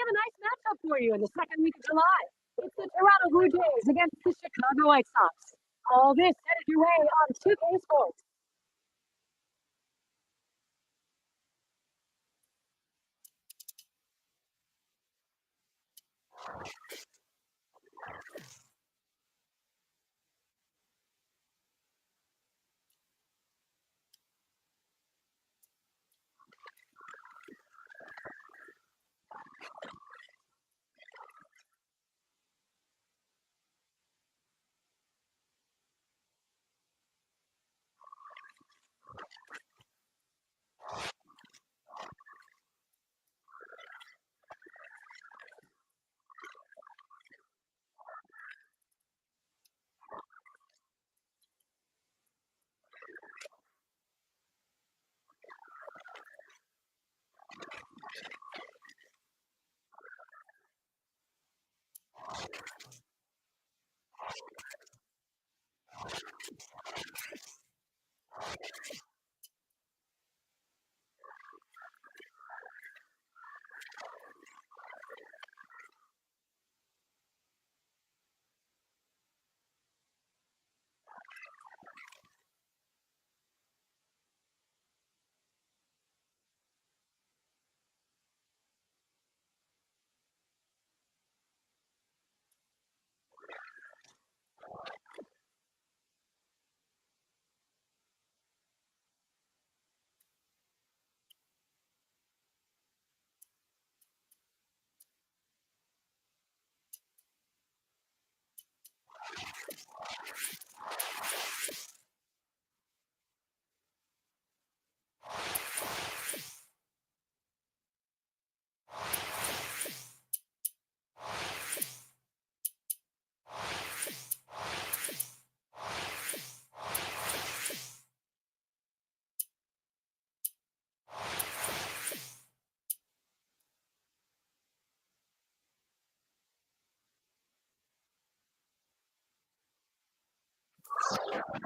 have a nice matchup for you in the second week of July. It's the Toronto Blue Jays against the Chicago White Sox. All this headed your way on 2K Sports.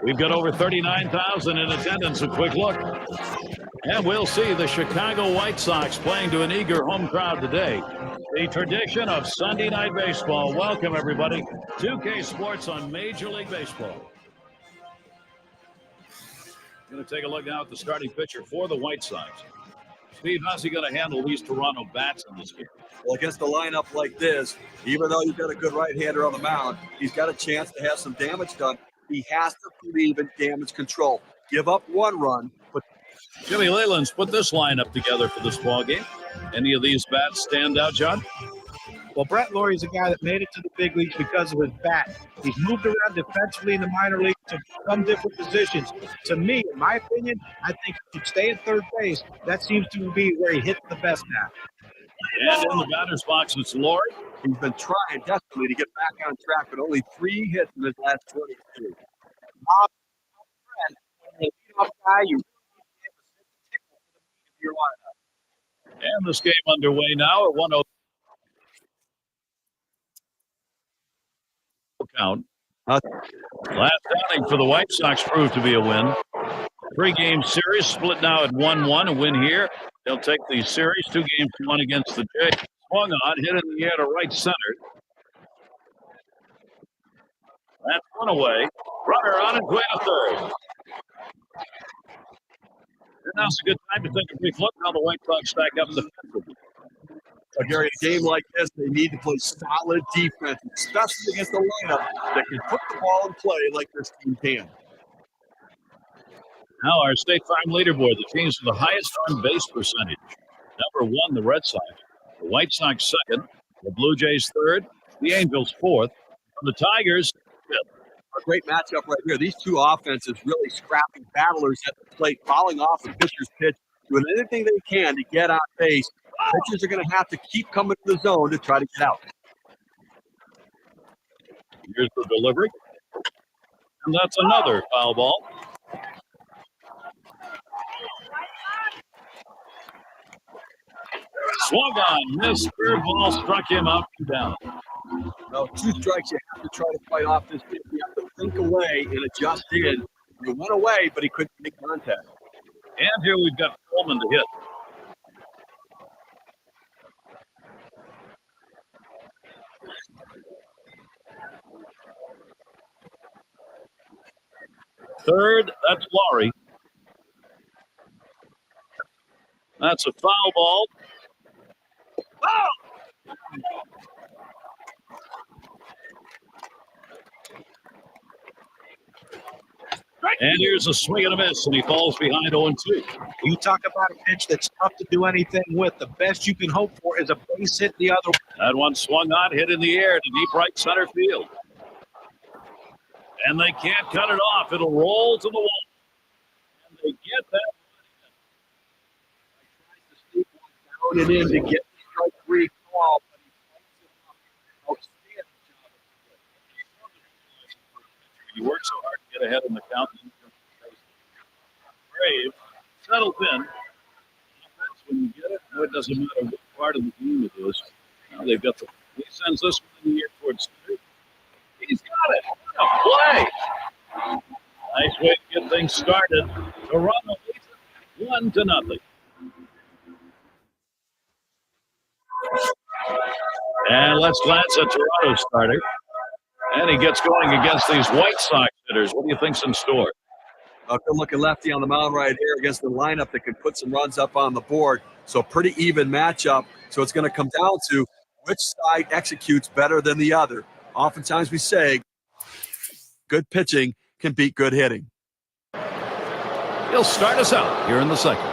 We've got over 39,000 in attendance. A quick look. And we'll see the Chicago White Sox playing to an eager home crowd today. The tradition of Sunday Night Baseball. Welcome, everybody. 2K Sports on Major League Baseball. Going to take a look now at the starting pitcher for the White Sox. Steve, how's he going to handle these Toronto bats in this game? Well, against a lineup like this, even though you've got a good right-hander on the mound, he's got a chance to have some damage done. He has to believe in damage control. Give up one run, but Jimmy Leyland's put this lineup together for this ball game. Any of these bats stand out, John? Well, Brett Laurie's a guy that made it to the big leagues because of his bat. He's moved around defensively in the minor leagues to some different positions. To me, in my opinion, I think he should stay at third base. That seems to be where he hits the best now. And in the batter's box, it's Laurie. He's been trying desperately to get back on track, but only 3 hits in his last 22. Leadoff guy, you your lineup. And this game underway now at 1-0 count. Last outing for the White Sox proved to be a win. 3-game series split now at 1-1. A win here. They'll take the series 2 games to 1 against the Jays. Swung on, hit in the air to right center. That's one away. Runner on its way to third. And now's a good time to take a brief look how the White Sox stack up defensively. Gary, in a game like this, they need to play solid defense, especially against a lineup that can put the ball in play like this team can. Now our State Farm leaderboard, the teams with the highest on base percentage. Number 1, the Red Sox. The White Sox second. The Blue Jays third. The Angels fourth. And the Tigers fifth. A great matchup right here. These two offenses really scrapping battlers at the plate, fouling off the pitcher's pitch, doing anything they can to get on base. Pitchers are going to have to keep coming to the zone to try to get out. Here's the delivery. And that's another foul ball. Swung on. This curveball struck him up and down. No, 2 strikes. You have to try to fight off this pitch. You have to think away and adjust in. He went away, but he couldn't make contact. And here we've got Coleman to hit. third. That's Laurie. That's a foul ball. And here's a swing and a miss, and he falls behind 0-2. You talk about a pitch that's tough to do anything with. The best you can hope for is a base hit the other way. That one swung on, hit in the air to deep right center field. And they can't cut it off. It'll roll to the wall. And they get that. Down and in to get strike three call, but he fights it up. Outstanding job. You work so hard to get ahead in the count. Brave settles in. When you get it, no, it doesn't matter what part of the game it is. Now they've got the. He sends this one in the air towards third. He's got it. What a play! Nice way to get things started. Toronto leads it 1-0. And let's glance at Toronto's starter. And he gets going against these White Sox hitters. What do you think's in store? A good-looking lefty on the mound right here against the lineup that can put some runs up on the board. So pretty even matchup. So it's going to come down to which side executes better than the other. Oftentimes we say good pitching can beat good hitting. He'll start us out here in the second.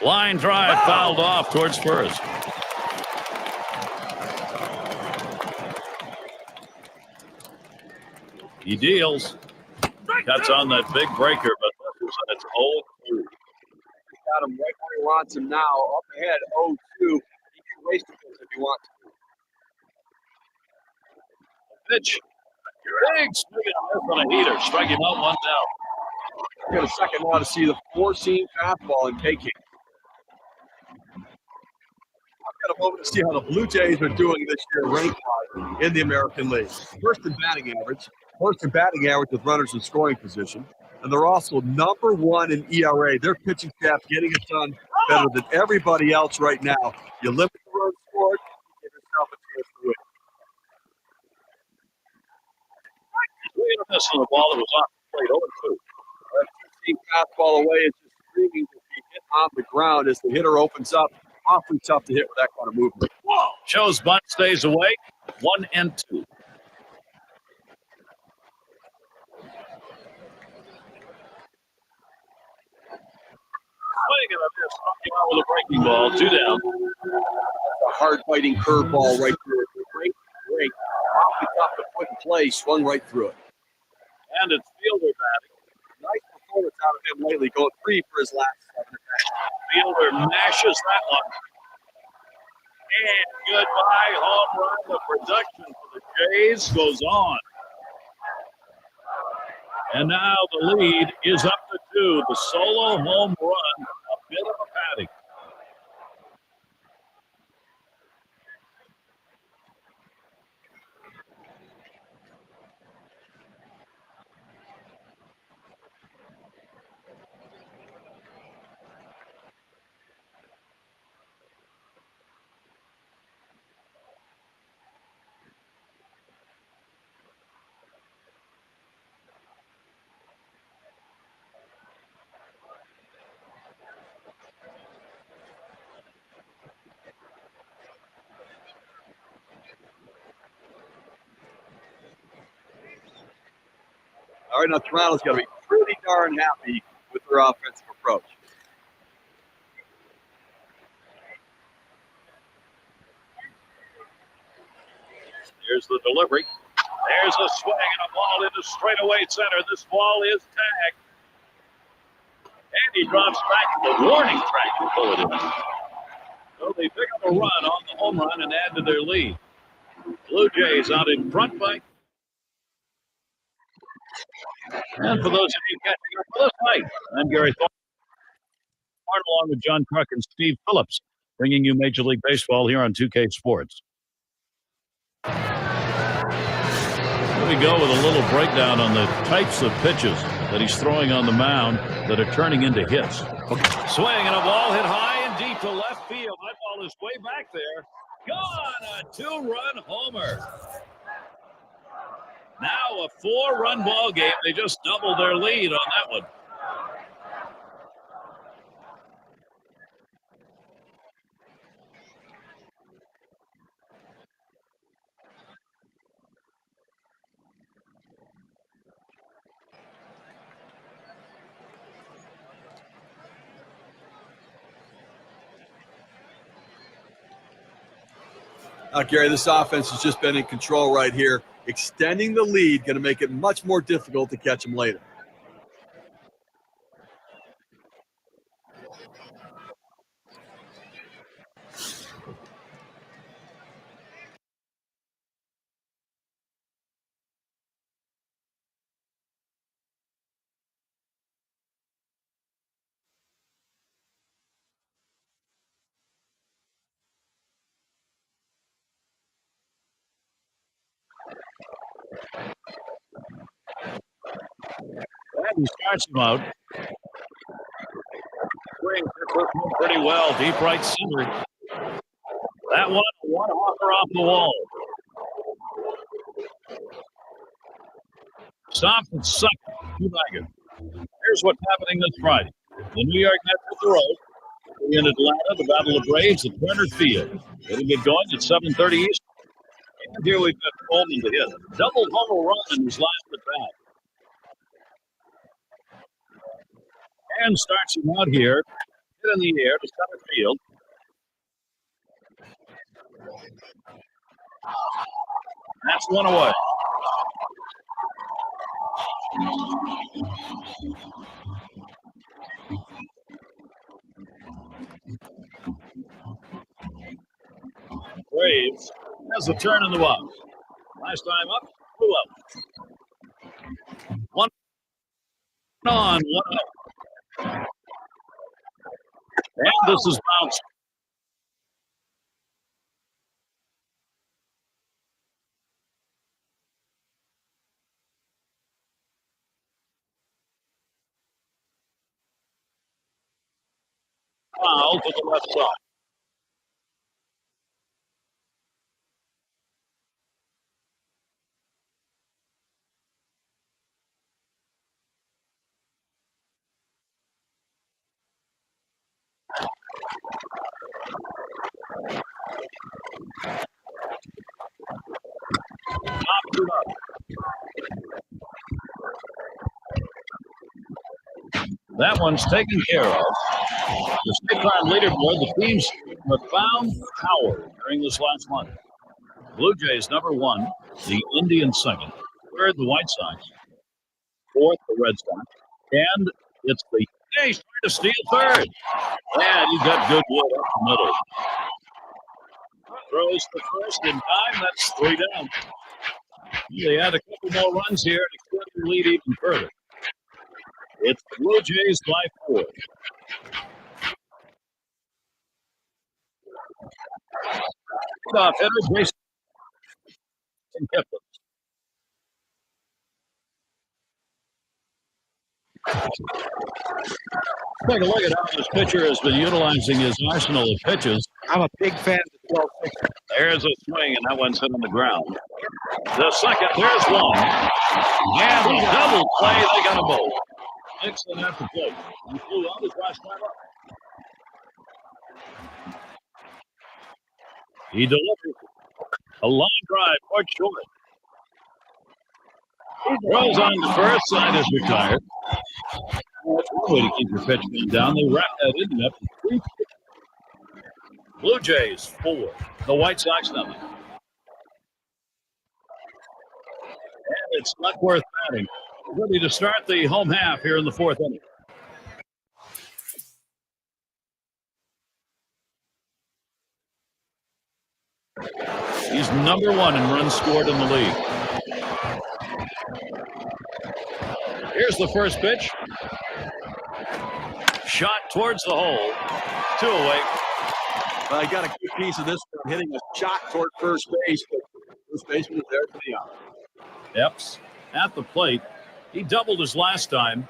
Line drive fouled off towards first. He deals. Cuts on that big breaker, but misses, and it's 0-2. Got him right where he wants him now. Up ahead, 0-2. He can waste it if he wants to. Pitch. Big swing and a miss on a heater. Strike him out 1 down. Got a second now to see the four-seam fastball in KK. I've got a moment to see how the Blue Jays are doing this year rank-wise in the American League. First in batting average with runners in scoring position. And they're also number 1 in ERA. Their pitching staff getting it done better than everybody else right now. You limit the runs scored, give yourself a chance to win. Swing and a miss on the ball that was off the plate. 0-2. That two-seam fastball away is just screaming to be hit on the ground as the hitter opens up. Awfully tough to hit with that kind of movement. Shows bunt stays away. 1-2. Swing and a miss. Came out with a breaking ball. 2 down. A hard-biting curveball right through it. Great. Awfully tough to put in play. Swung right through it. And it's fielder batting. Nice performance out of him lately, going 3 for his last 7 attacks. Fielder mashes that one. And goodbye, home run. The production for the Jays goes on. And now the lead is up to 2. The solo home run, a bit of a padding. All right, now Toronto's got to be pretty darn happy with their offensive approach. Here's the delivery. There's a swing and a ball into straightaway center. This ball is tagged. And he drops back to the warning track to pull it in. So they pick up a run on the home run and add to their lead. Blue Jays out in front by. And for those of you catching up with us tonight, I'm Gary Thorne, along with John Kruk and Steve Phillips, bringing you Major League Baseball here on 2K Sports. Here we go with a little breakdown on the types of pitches that he's throwing on the mound that are turning into hits. Swing and a ball hit high and deep to left field. That ball is way back there. Gone, a 2-run homer. Now a 4-run ball game. They just doubled their lead on that one. Gary, this offense has just been in control right here. Extending the lead, going to make it much more difficult to catch them later. And he starts him out. Swing pretty well. Deep right center. That one hopper off the wall. Stopped and sucked. Two-bagger. Here's what's happening this Friday. The New York Mets at the road. In Atlanta, the Battle of Braves at Turner Field. It'll get going at 7:30 Eastern. And here we've got Coleman to hit. Double homer run in his last at bat. And starts him out here. in the air to center field. That's one away. Braves has a turn in the box. Last time up, 2 out. One on, 1 out. And this is bounced. Foul to the left side. Top 2 up. That one's taken care of. The State Farm leaderboard, the teams have found power during this last month. Blue Jays number 1, the Indians second, third the White Sox, fourth the Red Sox, and it's the A's trying to steal third. And he's got Goodwood up the middle. Throws the first in time. That's 3 down. They had a couple more runs here to extend the lead even further. It's the Blue Jays by 4. Off hitter, Jason Kipling. Take a look at how this pitcher has been utilizing his arsenal of pitches. I'm a big fan of the 12-6. There's a swing, and that one's hit on the ground. The second, there's one. And the double play, they got them both. Nixon at the plate. He flew out his last time up. He delivers a line drive towards short. He throws on the first side is retired. That's one way to keep your pitch game down. They wrap that in up to 3. Blue Jays 4. The White Sox nothing. And it's not worth batting. Ready to start the home half here in the 4th inning. He's number 1 in runs scored in the league. Here's the first pitch. Shot towards the hole. 2 away. I got a good piece of this one, hitting a shot toward first base, but first baseman is there for the out. Epps at the plate. He doubled his last time.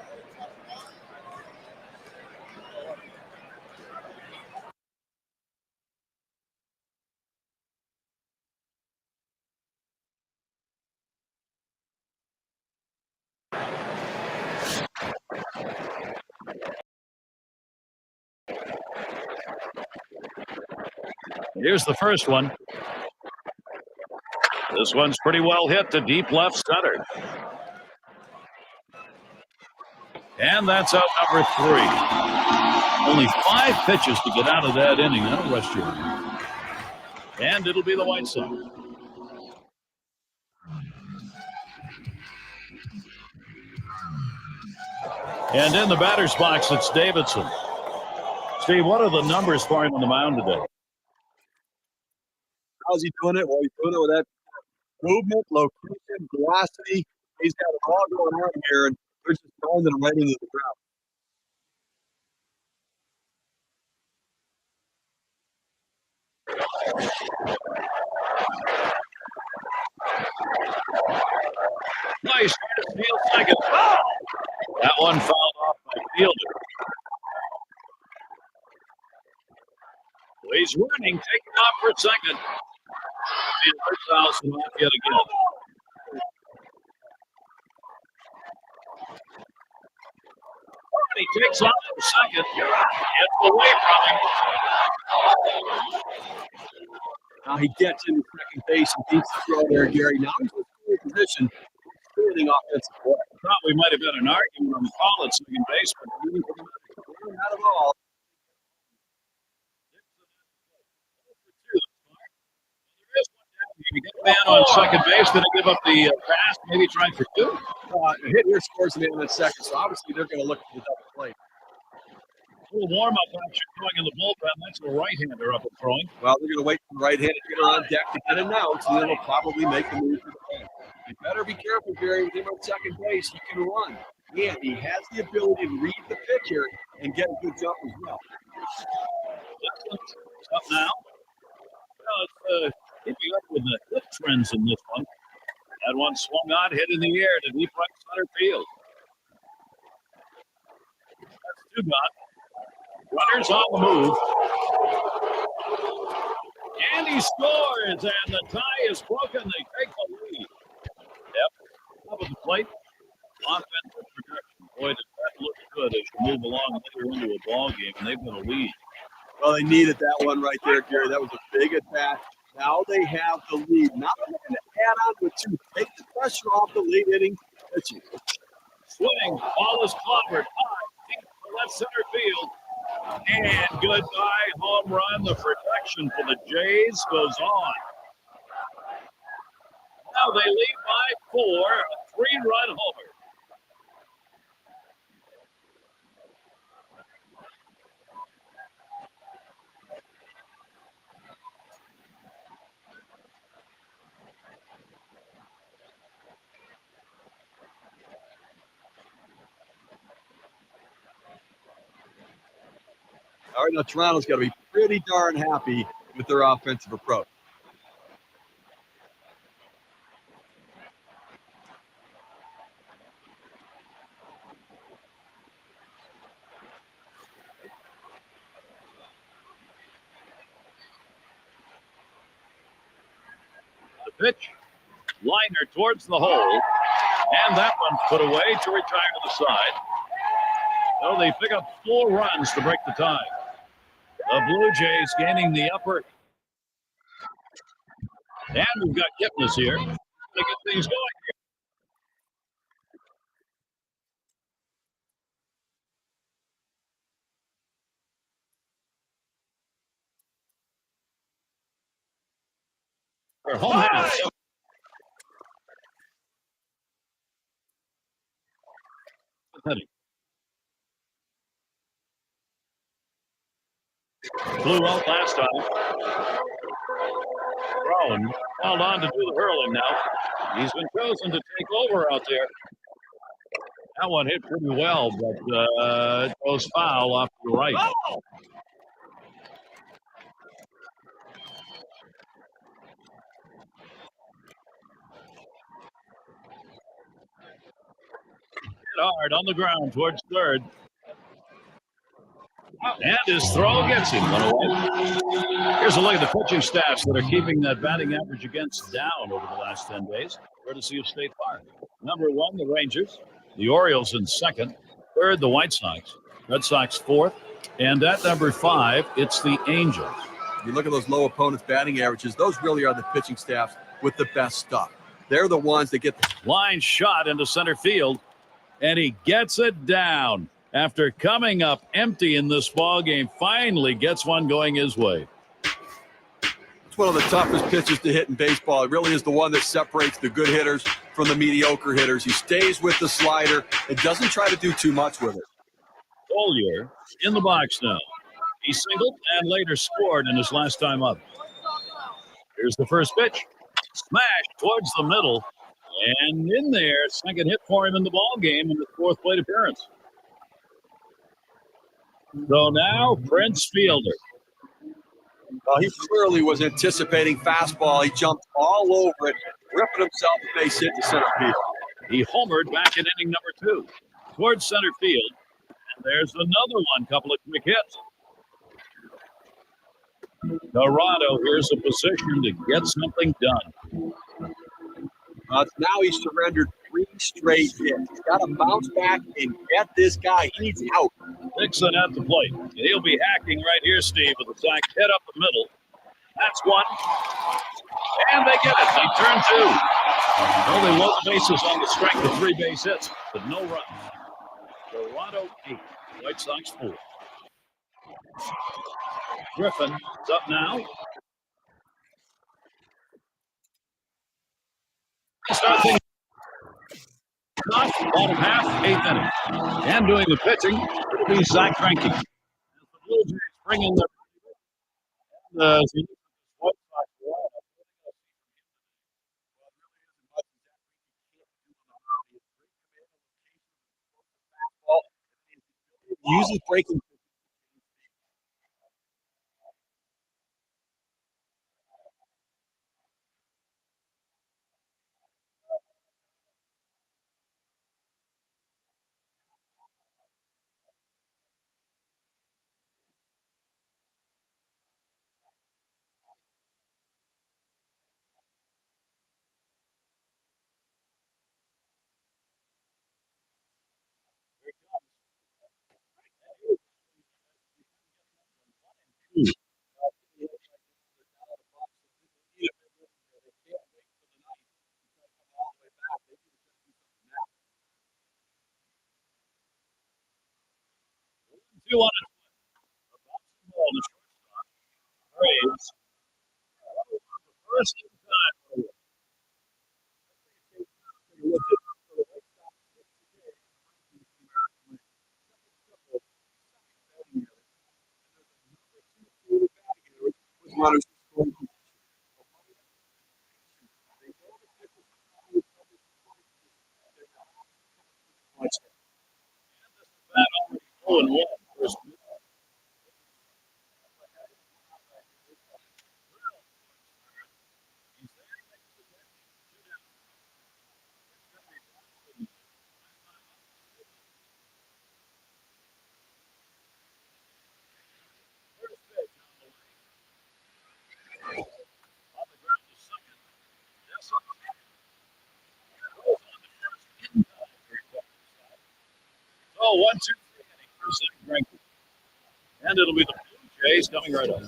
Here's the first one. This one's pretty well hit to deep left center. And that's out number 3. Only 5 pitches to get out of that inning. That'll rest you. And it'll be the White Sox. And in the batter's box, it's Davidson. Steve, what are the numbers for him on the mound today? How's he doing it? Well, he's doing it with that movement, location, velocity. He's got it all going on here, and they're just throwing them right into the ground. Nice field second. Oh! That one fouled off by Fielder. He's running, taking off for a second. Fielder fouls him off yet again. He takes off for a second. Gets away from him. Now he gets into second base and beats the throw there, Gary. Now he's in a position, fielding offensive play. Thought we might have had an argument on the call at second base, but not at all. you get a man on second base, going to give up the pass, maybe try for two? Hit here scores a man on second, so obviously they're going to look for the double play. A little warm-up action going in the bullpen. That's a right-hander up and throwing. Well, they're going to wait for the right-handed hitter on deck to get announced, and then they'll probably make the move to the bench. You better be careful, Gary, with him on second base. He can run. And he has the ability to read the pitcher and get a good jump as well. Up now. Well, it's keeping up with the hit trends in this one. That one swung on, hit in the air to deep right center field. That's two gone. Runners on the move. And he scores, and the tie is broken. They take the lead. Yep. Up at the plate. Offensive projection. Boy, does that look good as you move along later into a ball game, and they've got a lead. Well, they needed that one right there, Gary. That was a big at-bat. Now they have the lead. Now they're going to add on with two. Take the pressure off the lead hitting pitching. Swing. Ball is clobbered. High. Deep to left center field. And goodbye, home run. The protection for the Jays goes on. Now they lead by 4, a 3-run homer. All right, now Toronto's got to be pretty darn happy with their offensive approach. The pitch, liner towards the hole, and that one's put away to retire to the side. So they pick up 4 runs to break the tie. The Blue Jays gaining the upper. And we've got Kipnis here to get things going here. For home house. Flew out last time. Brown held on to do the hurling now. He's been chosen to take over out there. That one hit pretty well, but it goes foul off to the right. Hit hard on the ground towards third. And his throw gets him. Here's a look at the pitching staffs that are keeping that batting average against down over the last 10 days, courtesy of State Farm. Number 1, the Rangers. The Orioles in second. Third, the White Sox. Red Sox fourth. And at number 5, it's the Angels. You look at those low opponents' batting averages. Those really are the pitching staffs with the best stuff. They're the ones that get the line shot into center field, and he gets it down. After coming up empty in this ball game, finally gets one going his way. It's one of the toughest pitches to hit in baseball. It really is the one that separates the good hitters from the mediocre hitters. He stays with the slider and doesn't try to do too much with it. Collier in the box now. He singled and later scored in his last time up. Here's the first pitch. Smashed towards the middle. And in there, second hit for him in the ball game in his 4th plate appearance. So now Prince Fielder. Well, he clearly was anticipating fastball. He jumped all over it, ripping himself a base hit to center field. He homered back in inning number 2 towards center field. And there's another one, couple of quick hits. Dorado here's a position to get something done. Now he's surrendered 3 straight hits. He's got to bounce back and get this guy. He needs out. Dixon at the plate. He'll be hacking right here, Steve, with a sack hit up the middle. That's one. And they get it. They turn 2. Well, they load the bases on the strength of 3 base hits, but no runs. Toronto 8, White Sox 4. Griffin is up now. Start things off, bottom half, eighth inning. And doing the pitching will be Zach Greinke. As the Blue Jays bring in the White Sox lineup. Uses breaking. Two on it. Ball to shortstop. Braves. First time. Runners. Oh, and one. First. Oh, 1, 2, 3 for Zach Greinke. And it'll be the Blue Jays coming right up.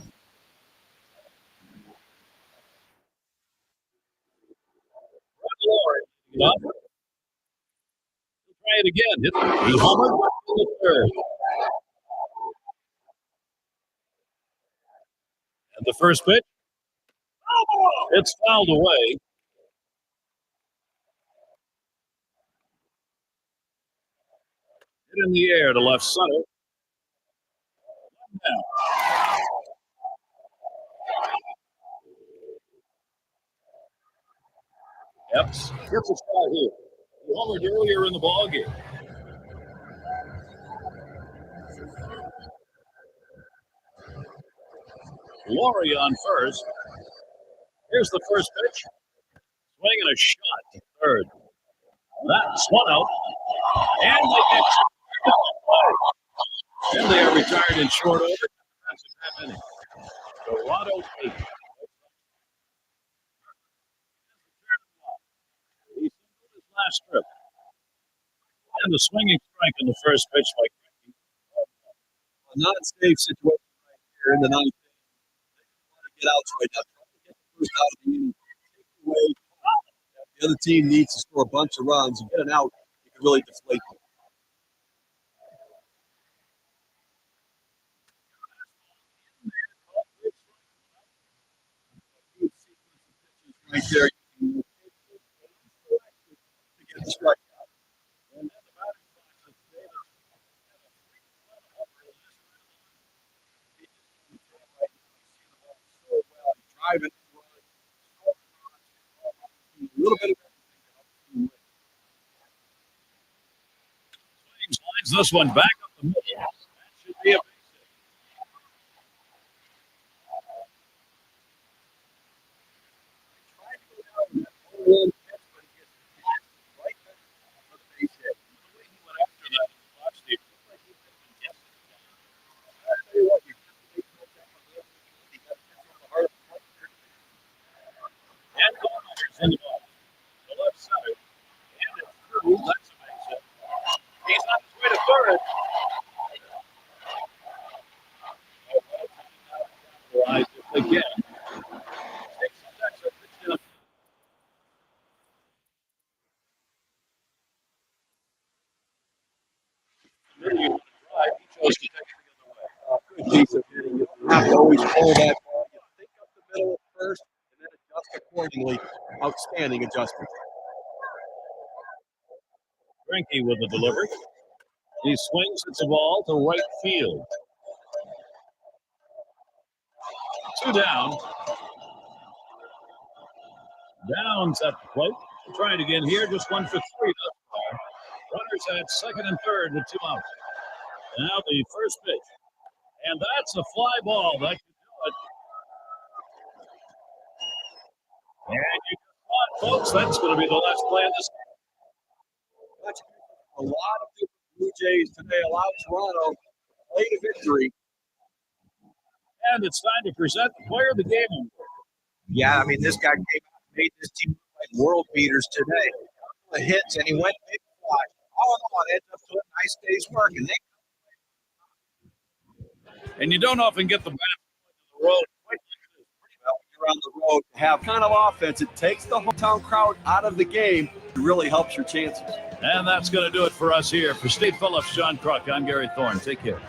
He'll try it again. He homered in the third. And the first pitch. It's fouled away. Hit in the air to left center. Now. Epps gets a shot here. He homered earlier in the ballgame. Laurie on first. Here's the first pitch. Swinging a shot to third. That's one out. And they get and they are retired in short order. That's a half inning. Dorado 8. He singled his last trip. And the swinging strike in the first pitch by Greinke. A non-safe situation right here in the ninth inning. They get outs right now. Trying to get the first out of the inning. Take away. If the other team needs to score a bunch of runs and get an out, you can really deflate them. Right there. To get the strike out. And then the batting box is Davis. Driving, a little bit of everything. Swings lines this one back up the middle. That should be a base hit. One pitch, but he gets right back for the base hit. The way he went after that in the box, Steve, looked like he had been guessing. I'll tell you what, you have to make contact on the other team. You got to pitch on the heart of the plate. And Coleman's in the box. The left center. And it's through. That's a base hit. He's on his way to third. Capitalize this again. Takes the extra pitch down. He chose to take it the other way. Good piece of hitting. You have to always pull that ball. You think up the middle at first and then adjust accordingly. Outstanding adjustment. Greinke with the delivery. He swings. It's a ball to right field. 2 down. Downs at the plate. Trying again here. Just 1 for 3 thus far. Runners at second and third with 2 outs. Now the first pitch. And that's a fly ball. That could do it. And you saw it, folks. That's going to be the last play of this game. A lot of different Blue Jays today allowed Toronto play to victory. And it's time to present the player of the game. Yeah, I mean, this guy came out and made this team look like world beaters today. The hits, and he went big fly. All in all, it ends up to a nice day's work. And And you don't often get the bat on the road quite like this. Well, when you're on the road, to have kind of offense, it takes the hometown crowd out of the game. It really helps your chances. And that's going to do it for us here. For Steve Phillips, John Kruk, I'm Gary Thorne. Take care.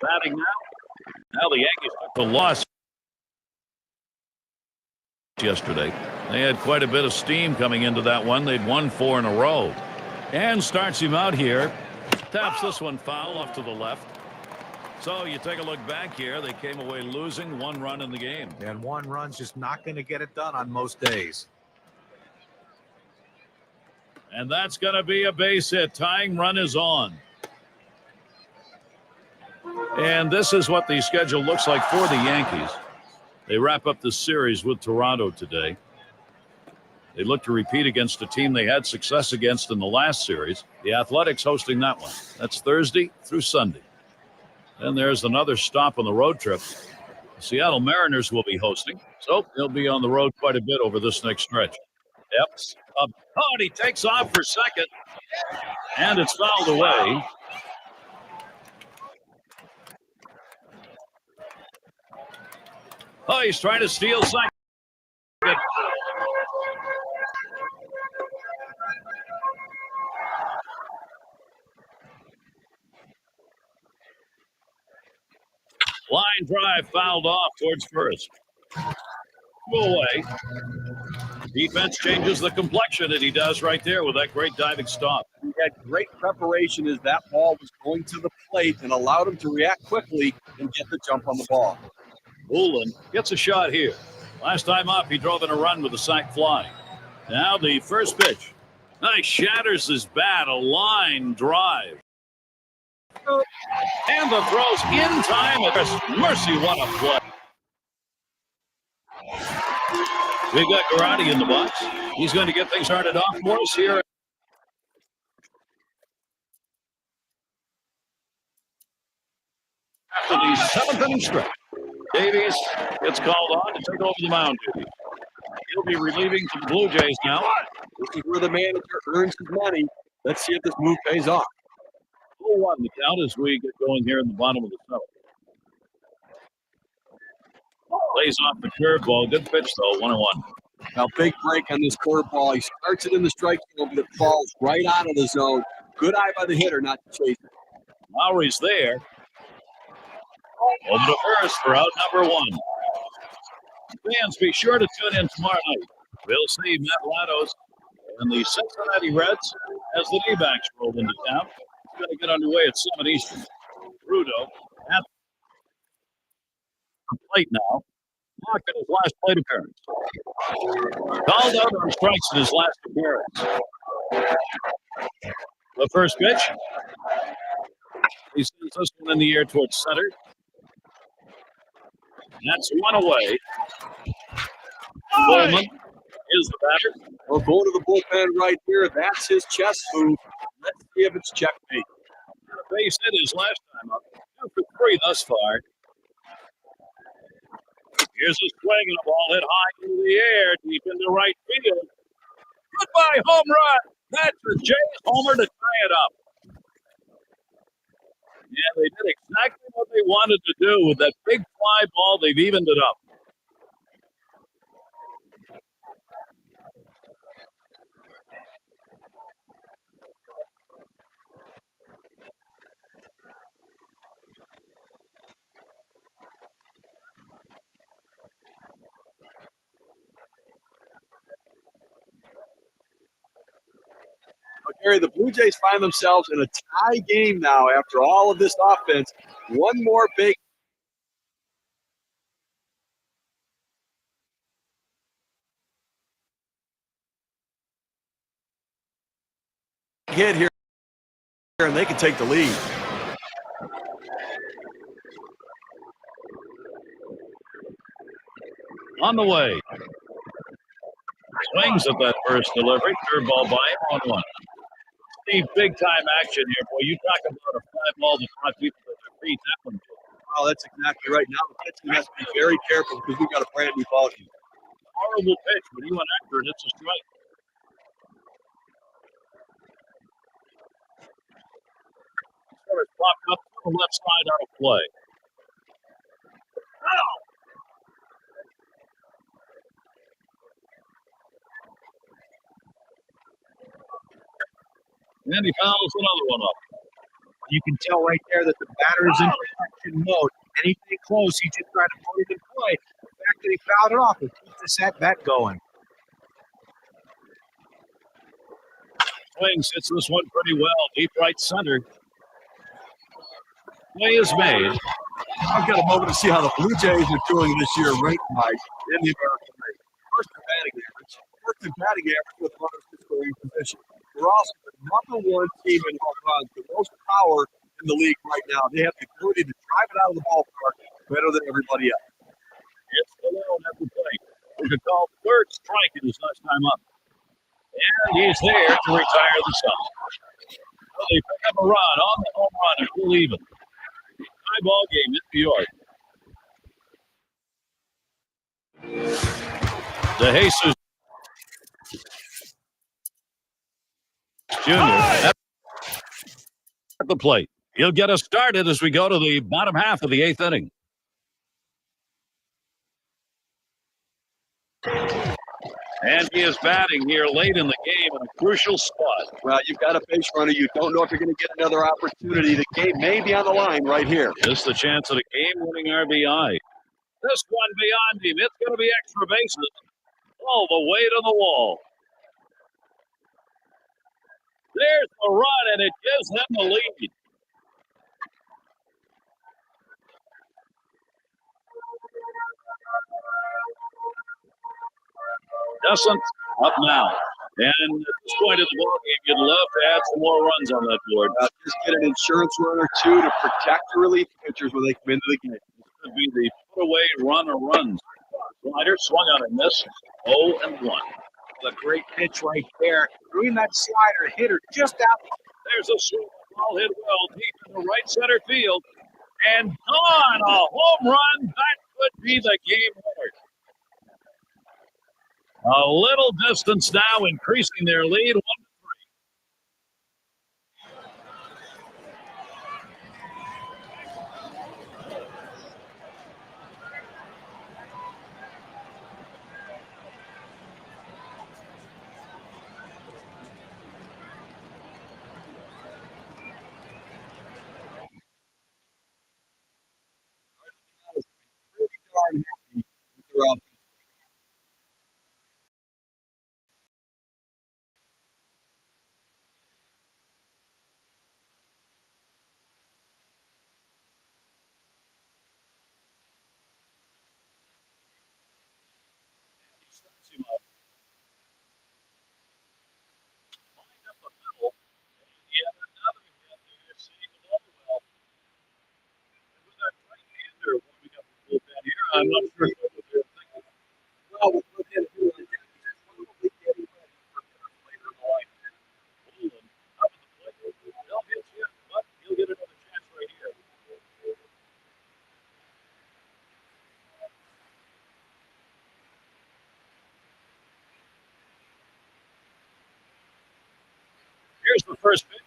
Batting now. Now the Yankees took the loss yesterday. They had quite a bit of steam coming into that one. They'd won 4 in a row. And starts him out here. Taps this one foul off to the left. So you take a look back here. They came away losing 1 run in the game. And 1 run's just not going to get it done on most days. And that's going to be a base hit. Tying run is on. And this is what the schedule looks like for the Yankees. They wrap up the series with Toronto today. They look to repeat against a team they had success against in the last series. The Athletics hosting that one. That's Thursday through Sunday. Then there's another stop on the road trip. The Seattle Mariners will be hosting. So they'll be on the road quite a bit over this next stretch. Yep. And he takes off for second. And it's fouled away. Oh, he's trying to steal second. Line drive fouled off towards first. Go away. Defense changes the complexion, and he does right there with that great diving stop. He had great preparation as that ball was going to the plate and allowed him to react quickly and get the jump on the ball. Ullin gets a shot here. Last time up, he drove in a run with a sac fly. Now the first pitch. Nice, shatters his bat. A line drive. And the throws in time. Mercy, what a play. We've got Garati in the box. He's going to get things started off for us here. After the seventh inning stretch, Davies gets called on to take over the mound duty. He'll be relieving for the Blue Jays now. This is where the manager earns his money. Let's see if this move pays off. 0-1 the count as we get going here in the bottom of the seventh. Lays off the curveball. Good pitch, though. 1-1. Now, big break on this curveball. He starts it in the strike zone, but it falls right out of the zone. Good eye by the hitter not to chase it. Lowry's there. Over to first for out number 1. Fans, be sure to tune in tomorrow night. We'll see Matt Latos and the Cincinnati Reds as the D-backs roll into town. It's going to get underway at 7 Eastern. Rudo at the plate now. Locked in his last plate appearance. Called out on strikes in his last appearance. The first pitch. He sends this one in the air towards center. That's one away. Bowman is the batter. Well, going to the bullpen right here. That's his chest move. Let's see if it's checkmate. The base hit his last time up. 2 for 3 thus far. Here's a swing and a ball hit high into the air, deep into right field. Goodbye, home run. That's the Jays homer to tie it up. Yeah, they did exactly what they wanted to do with that big fly ball. They've evened it up. Gary, the Blue Jays find themselves in a tie game now after all of this offense. One more big hit here, and they can take the lead. On the way. Swings at that first delivery. Curveball by him on 1. Steve, big-time action here. Boy, you talk about a fly ball that brought people to their feet. That one. Well, that's exactly right. Now the pitching has to be very careful because we've got a brand new ball game. Horrible pitch, but he went after it. It's a strike. It's popped up to the left side out of play. Oh! And he fouls another one up. You can tell right there that the batter is in protection mode. Anything close, he just tried to put it in play. The fact that he fouled it off will keep this at-bat going. Swings hits this one pretty well. Deep right center. Play is made. I've got a moment to see how the Blue Jays are doing this year ranked-wise in the American League. First in batting average. First in batting average with runners in scoring position. We're also the number 1 team in home runs, the most power in the league right now. They have the ability to drive it out of the ballpark better than everybody else. It's alone at the plate. We could call third strike in his last time up. And he's there to retire the side. Well, they pick up a run on the home run and we'll even. High ball game in New York. DeJesus Jr. at the plate. He'll get us started as we go to the bottom half of the 8th inning. And he is batting here late in the game in a crucial spot. Well, you've got a base runner. You don't know if you're going to get another opportunity. The game may be on the line right here. Just the chance at a game-winning RBI. This one beyond him. It's going to be extra bases. All the way to the wall. There's the run, and it gives them the lead. Doesn't up now. And at this point of the ballgame, you'd love to add some more runs on that board. Just get an insurance run or two to protect the relief pitchers when they come into the game. This could be the put away run or runs. Slider swung on and missed. 0-1. A great pitch right there. Throwing that slider, hit her just out. There's a swing. Ball hit well deep in the right center field. And gone. A home run. That could be the game winner. A little distance now, increasing their lead. 1-3. Pretty darn happy with their offense. I'm not sure what they're thinking. Well, with him doing that, he's probably getting ready for later in the line. Poland up at the plate. They'll hit you, but he'll get another chance right here. Here's the first pitch.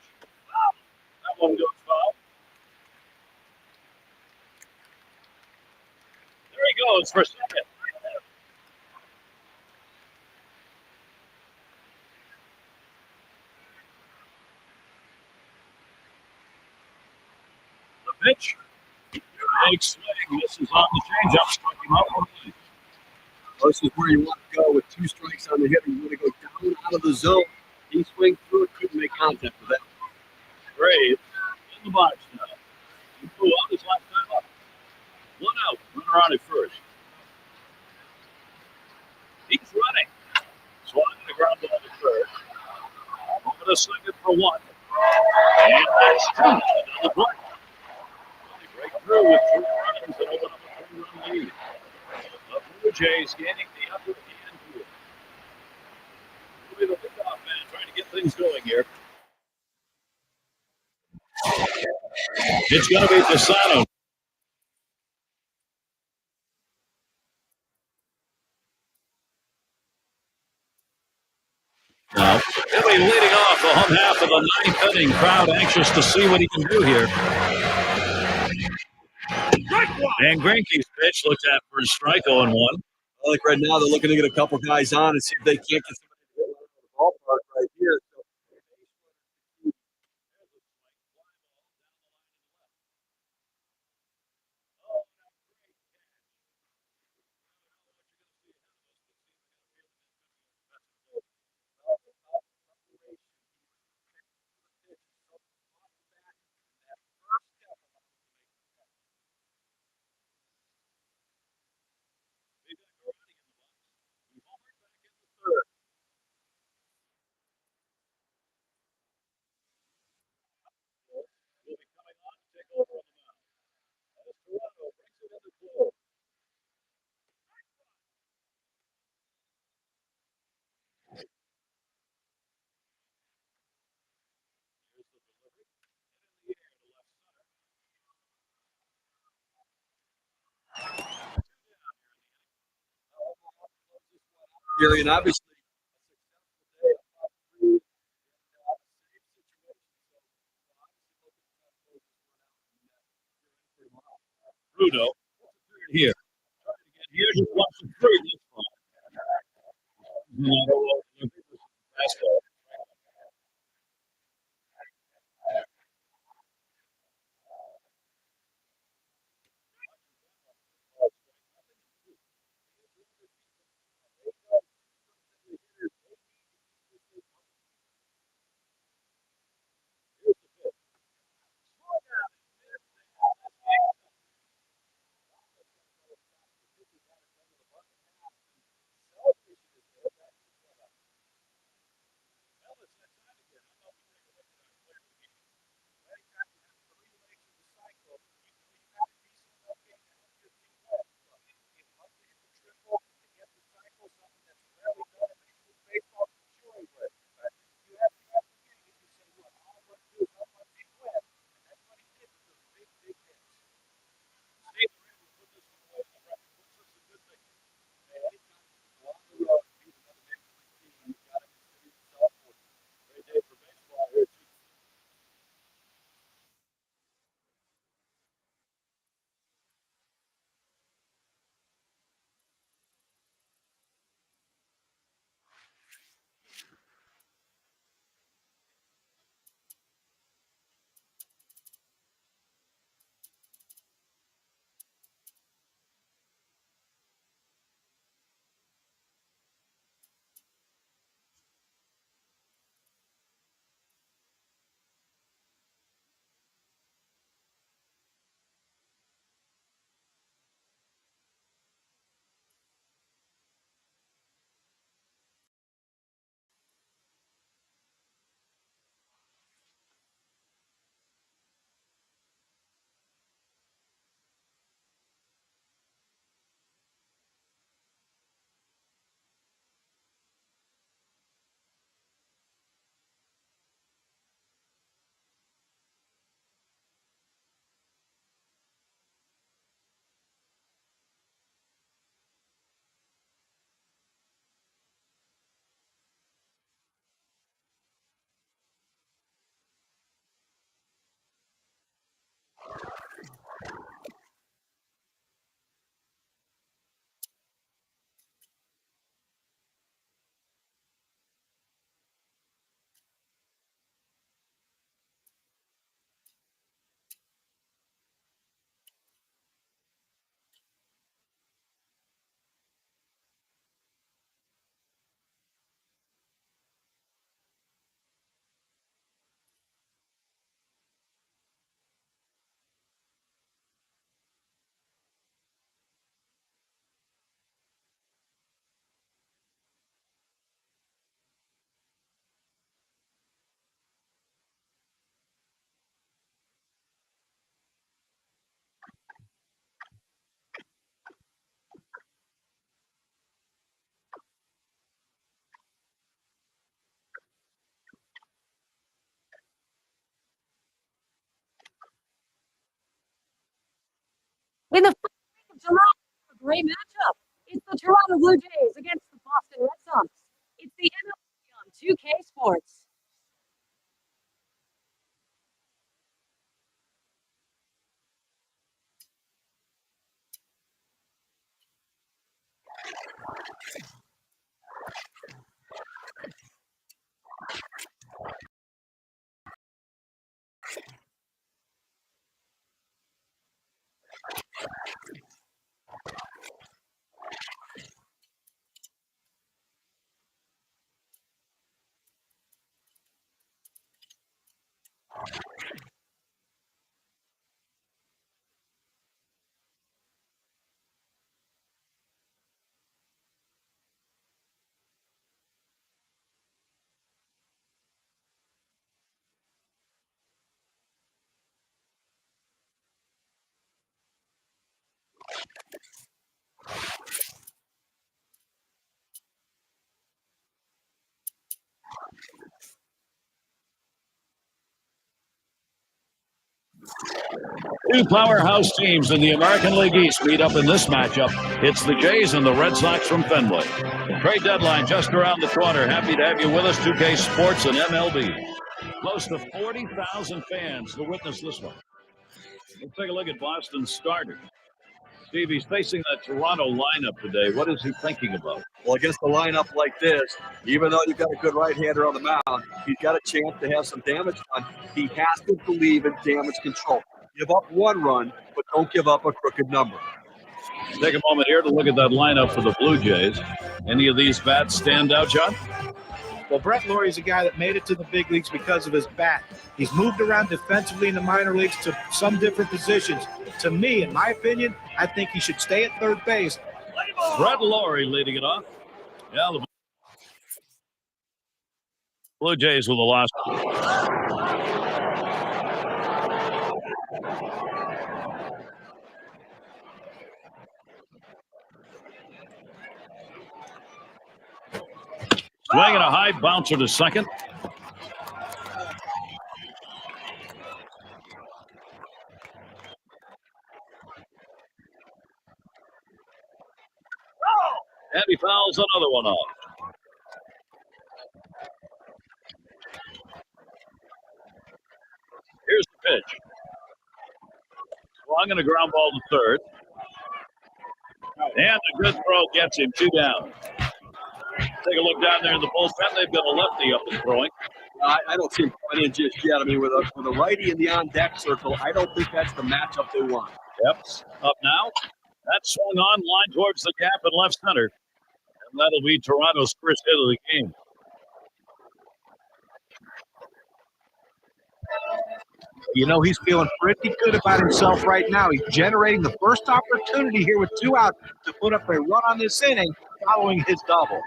That one goes foul. There he goes for second. The pitch. Big swing. Misses on the changeup. Struck him out on the line. This is where you want to go with 2 strikes on the hitter. You want to go down out of the zone. He swing through it, couldn't make contact with that. Graves in the box now. He flew out his last time up. 1 out. Runner on at first. He's running. Swung to the ground ball to third. Over to second for 1. And that's 2. Another play. They break through with 3 runs and open up a 3-run lead. The Blue Jays gaining the upper hand to it. It'll be the pickoff man trying to get things going here. It's going to be Fasano. Now, he'll be leading off the home half of the 9th inning. Crowd anxious to see what he can do here. And Greinke's pitch looked at for a strike 0-1. I think right now they're looking to get a couple guys on and see if they can't get somebody to hit one out of the ballpark right here. Gary, and obviously Rudo here. Here's just wants to free this one. Fastball. July. A great matchup. It's the Toronto Blue Jays against the Boston Red Sox. It's the MLB on 2K Sports. Two powerhouse teams in the American League East meet up in this matchup. It's the Jays and the Red Sox from Fenway. Trade deadline just around the corner. Happy to have you with us, 2K Sports and MLB. Close to 40,000 fans to witness this one. Let's take a look at Boston's starter. Steve, he's facing that Toronto lineup today. What is he thinking about? Well, against a lineup like this, even though you've got a good right-hander on the mound, he's got a chance to have some damage done. He has to believe in damage control. Give up one run, but don't give up a crooked number. Take a moment here to look at that lineup for the Blue Jays. Any of these bats stand out, John? Well, Brett Lawrie's a guy that made it to the big leagues because of his bat. He's moved around defensively in the minor leagues to some different positions. To me, in my opinion, I think he should stay at third base. Brett Laurie leading it off. Yeah, the Blue Jays with a loss. Swinging a high bouncer to second. And he fouls another one off. Here's the pitch. Swung and a ground ball to third. And a good throw gets him 2 down. Take a look down there in the bullpen. They've got a lefty up and throwing. I don't see him coming in just yet. I mean, with a righty in the on-deck circle, I don't think that's the matchup they want. Yep. Up now. That swung on, line towards the gap in left center. And that'll be Toronto's first hit of the game. You know, he's feeling pretty good about himself right now. He's generating the first opportunity here with 2 out to put up a run on this inning following his double.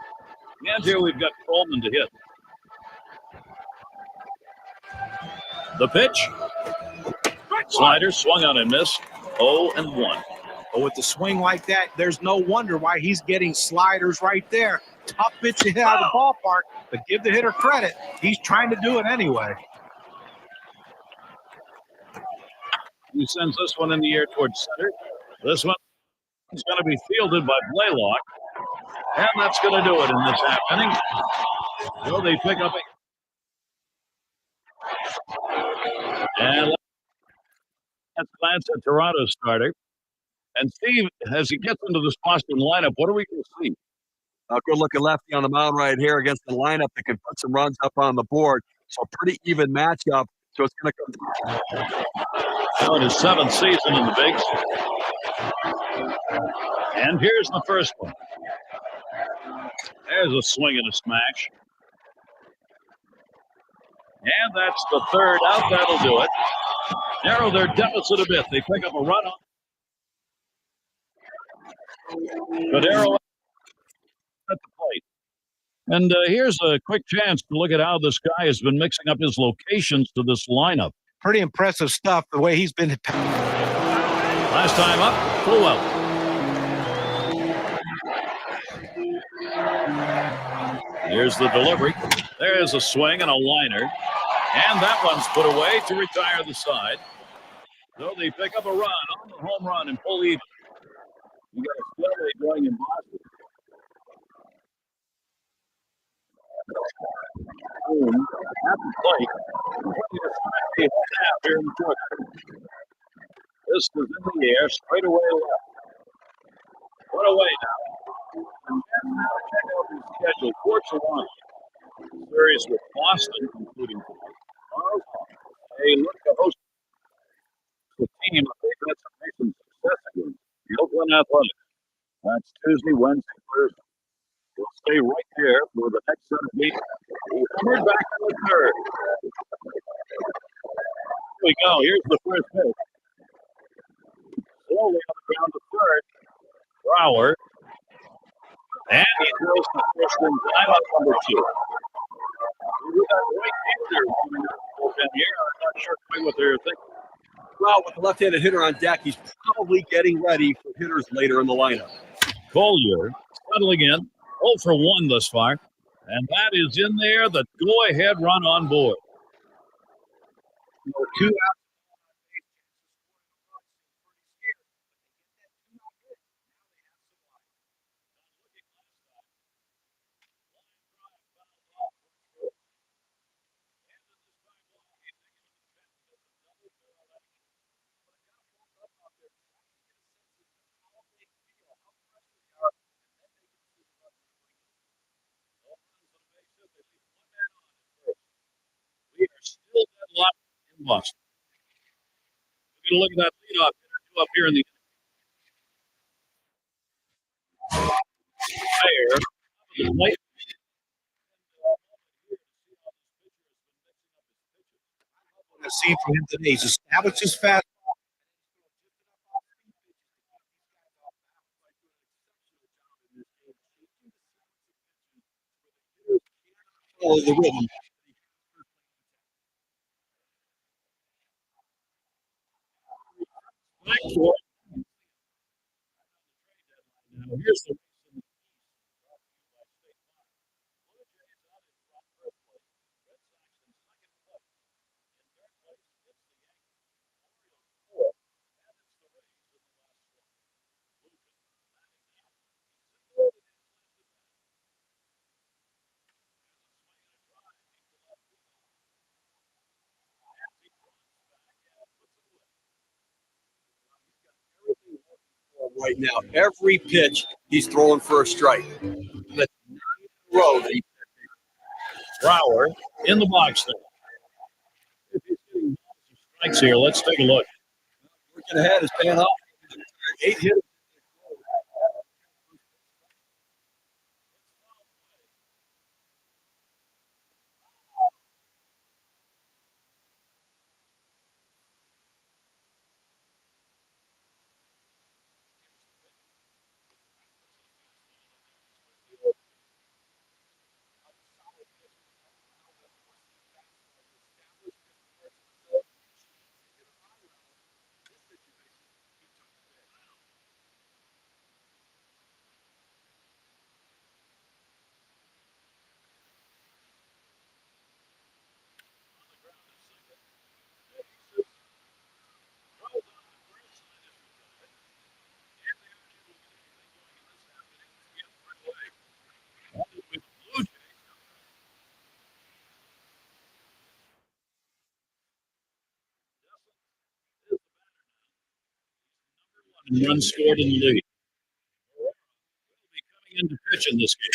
And here we've got Coleman to hit. The pitch. Slider swung on and missed. 0-1. But with the swing like that, there's no wonder why he's getting sliders right there. Tough pitch to hit out of the ballpark, but give the hitter credit. He's trying to do it anyway. He sends this one in the air towards center. This one is going to be fielded by Blaylock. And that's going to do it in this half inning. So they pick up and let's glance at Toronto's starter. And Steve, as he gets into this Boston lineup, what are we going to see? A good-looking lefty on the mound right here against the lineup that can put some runs up on the board. So a pretty even matchup. So it's going to come. In his 7th season in the bigs. And here's the first one. There's a swing and a smash. And that's the 3rd out. That'll do it. Narrow their deficit a bit. They pick up a run on. But Arrow at the plate. And here's a quick chance to look at how this guy has been mixing up his locations to this lineup. Pretty impressive stuff, the way he's been. Last time up, full out. Here's the delivery. There's a swing and a liner. And that one's put away to retire the side. So they pick up a run on the home run and pull even. You got a stalemate going in Boston. Boom. At the plate. Half here in the fourth. This is in the air, straight away left. What away now? And that's now to check out the schedule. 4-1. Series with Boston, including tomorrow. They look to host the team if they've had some recent success again. The Oakland Athletics. That's Tuesday, Wednesday, Thursday. We'll stay right there for the next set of games. We're back in the third. Here we go. Here's the first pitch. Slowly on the ground to third. Brower. And he throws the first in time on number 2. We got right hander coming up in here. I'm not sure quite what they're thinking. Well, with the left-handed hitter on deck, he's probably getting ready for hitters later in the lineup. Collier settling in. 0 for 1 thus far. And that is in there, the go-ahead run on board. 2 out. We are still deadlocked in Boston. We're going to look at that leadoff hitter up here in the air. The See from him today. He's established his fast. Follow the rhythm. Now here's the right now. Every pitch, he's throwing for a strike. That's 9 in a row that he Brower in the box there. If he's getting strikes here, let's take a look. working ahead is paying off. 8 hitters. Run scored in the lead. Will be coming into pitch in this game.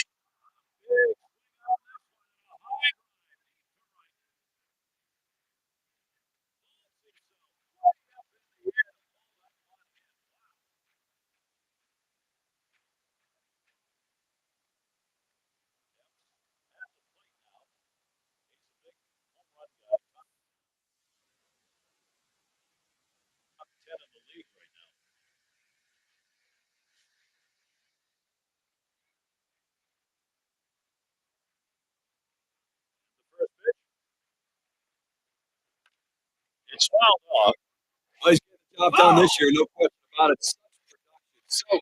It's fouled off. Well, he's getting the job done this year, no question about it. So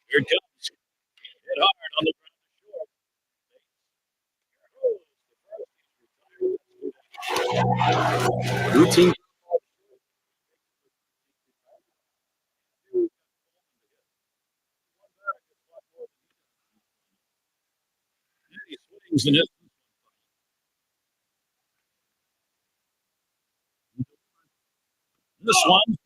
Here it comes. Hit hard on the routine. Isn't it? This one.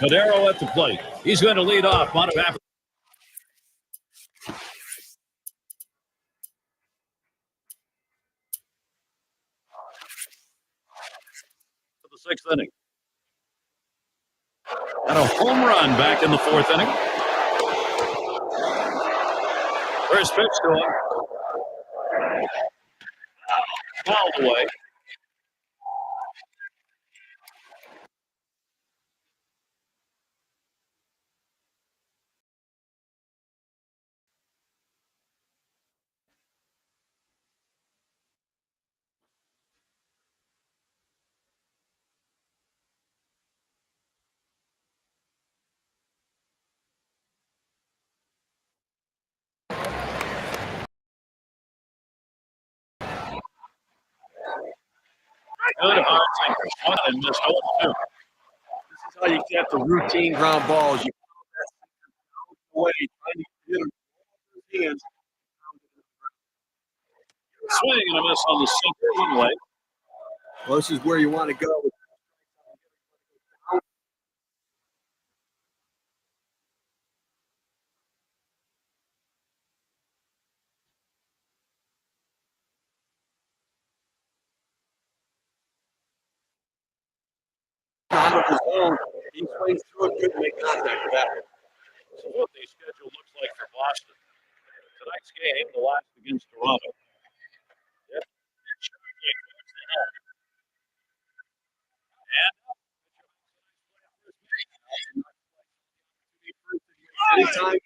Madero at the plate. He's going to lead off. Out of half. The sixth inning. And a home run back in the fourth inning. First pitch to him. Fouled away. Good hard sinker. One and missed 0-2. This is how you get the routine ground balls. You away, trying to hit them with his hands. Swing and a miss on the sinker. One away. Well, this is where you want to go. Out of his zone, he swings through it, couldn't make contact with that. So what the schedule looks like for Boston. Tonight's game, the last against Toronto. Yep. Anytime.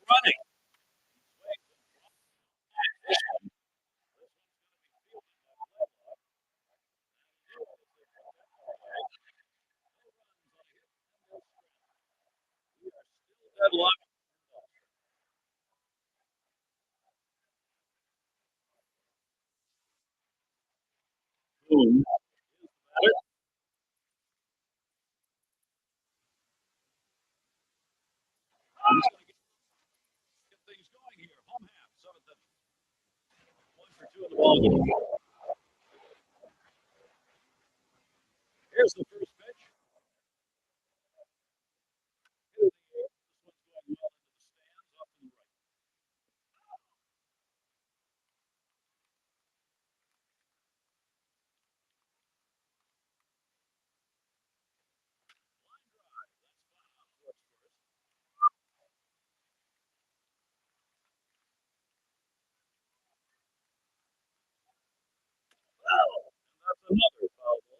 Running. Deadlock. Boom. Get things going here. Home half. 7th inning. 1 for 2 in the ball game. Here's the first pitch. This one's going well into the stands off to the right. That's another foul ball.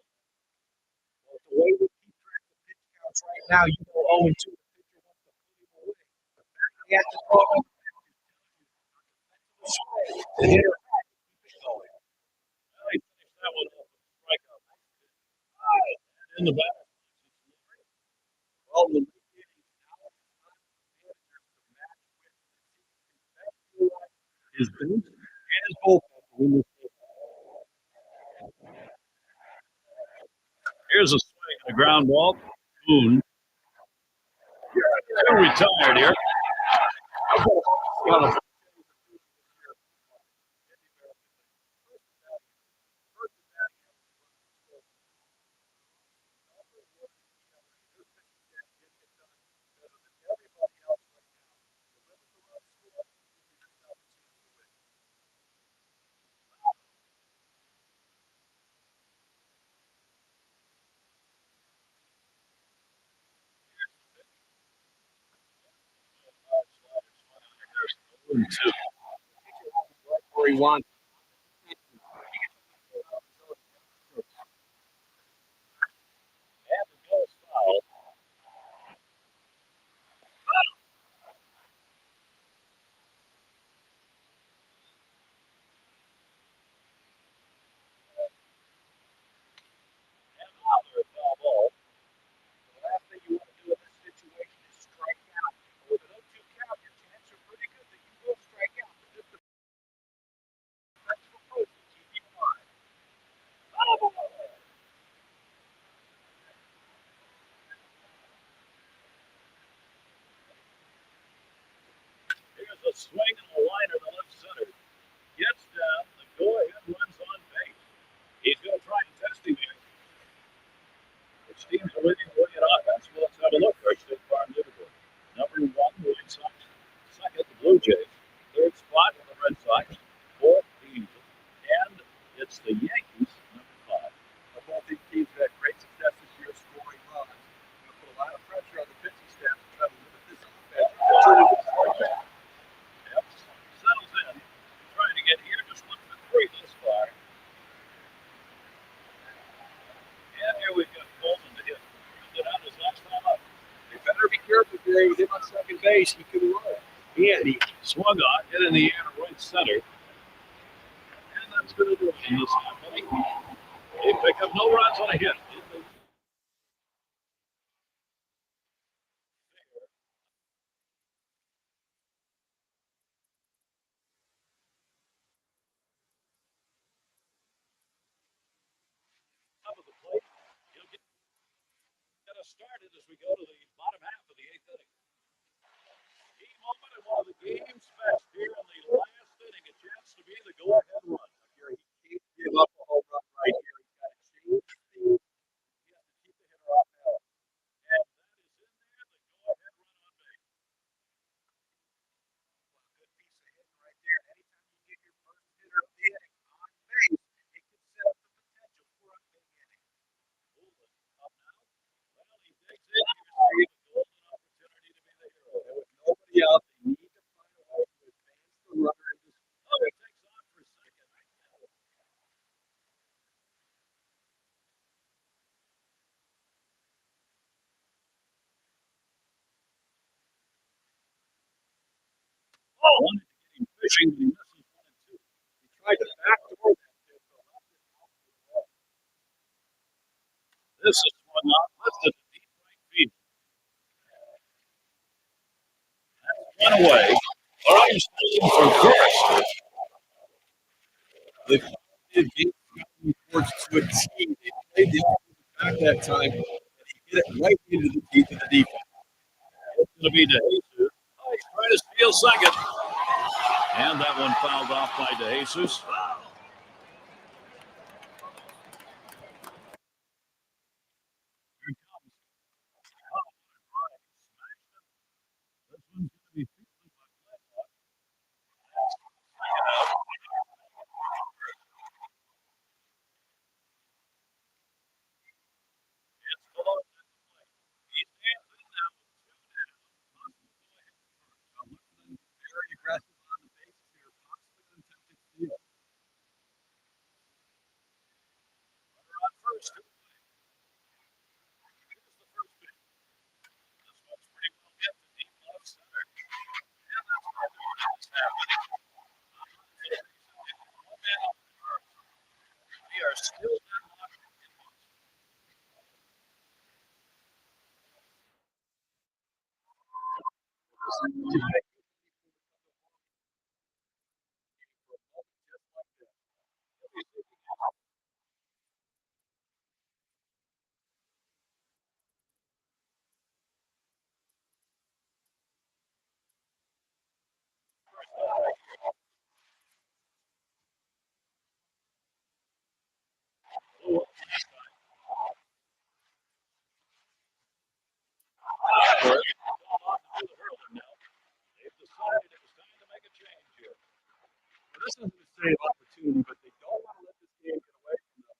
Well, the way we keep track of pitch counts right now, you know 0-2. The pitcher wants to put him away. The fact that he has to throw him the hitter keep it going. Well, he finished that one off with a strikeout. In the back. Well, the his bench and his bullpen to win this game. Here's a swing and a ground ball. Boone. Two retired here. Boone, two. Where he wants. And the goal foul. And another foul ball. The last thing you want to do in this situation is strike out. With an 0-2 count, your chances are pretty good that you will strike out. But this defensive approach will keep you alive. Here's a swing and a liner to left center. Gets down. The go-ahead runs on base. He's going to try and test him here. Which teams are leading the way in offense? Well, let's have a look. Our State Farm leaderboard. Number one, the White Sox. Second, the Blue Jays. Third spot, the Red Sox. Fourth, the Angels. And it's the Yankees, number five. Both these teams have had great success this year scoring runs. Going to put a lot of pressure on the pitching staff to try to limit this offense. Turn it into score back. Yep. Settles in. Trying to get here. Just 1 for 3 thus far. And here we've got Coleman to hit. Did on his last time up. They better be careful today with him on second base. He could run. And he swung on, hit in the air to right center. And that's going to do it in this half inning. They pick up no runs on a hit. Top of the plate. He'll get us started as we go to the bottom half of the 8th inning. Key moment in one of the game's best here in the last inning. A chance to be the go-ahead run. Here he can't give up a home run right here. He's got to change things. He has to keep the hitter off balance. And that is in there. The go-ahead run on base. Good piece of hitting right there. Anytime you get your first hitter of the inning on base, it can set up the potential for a big inning. Coleman up now. Well, he digs in. Here's the golden opportunity to be the hero. And with nobody out, they need to find a way to advance the runner into Oh, he takes off for second. Oh, wanted to get him fishing, but he misses 1 and 2. He tried to backdoor that pitch, but left it off the wall. This is swung out, lifted to deep right field. That's one away. Arms for first. They did get towards to a team. They played the back that time, and he hit it right into the teeth of the defense. It's going to be DeJesus. Oh, he's trying to steal second. And that one fouled off by DeJesus. Here it comes. Oh, right. Smashed it. This one's going to be fielded by Gladbach. It's Cologne at the plate. He stands in now with 2 down. Possible go-ahead first. So looking very aggressive on the bases here, possibly an attempted steal. Runner on first. Here's the first pitch. This one's pretty well hit to deep left center. And that's where the run is happening. We are still deadlocked in Boston. this isn't a save opportunity, but they don't want to let this game get away from them.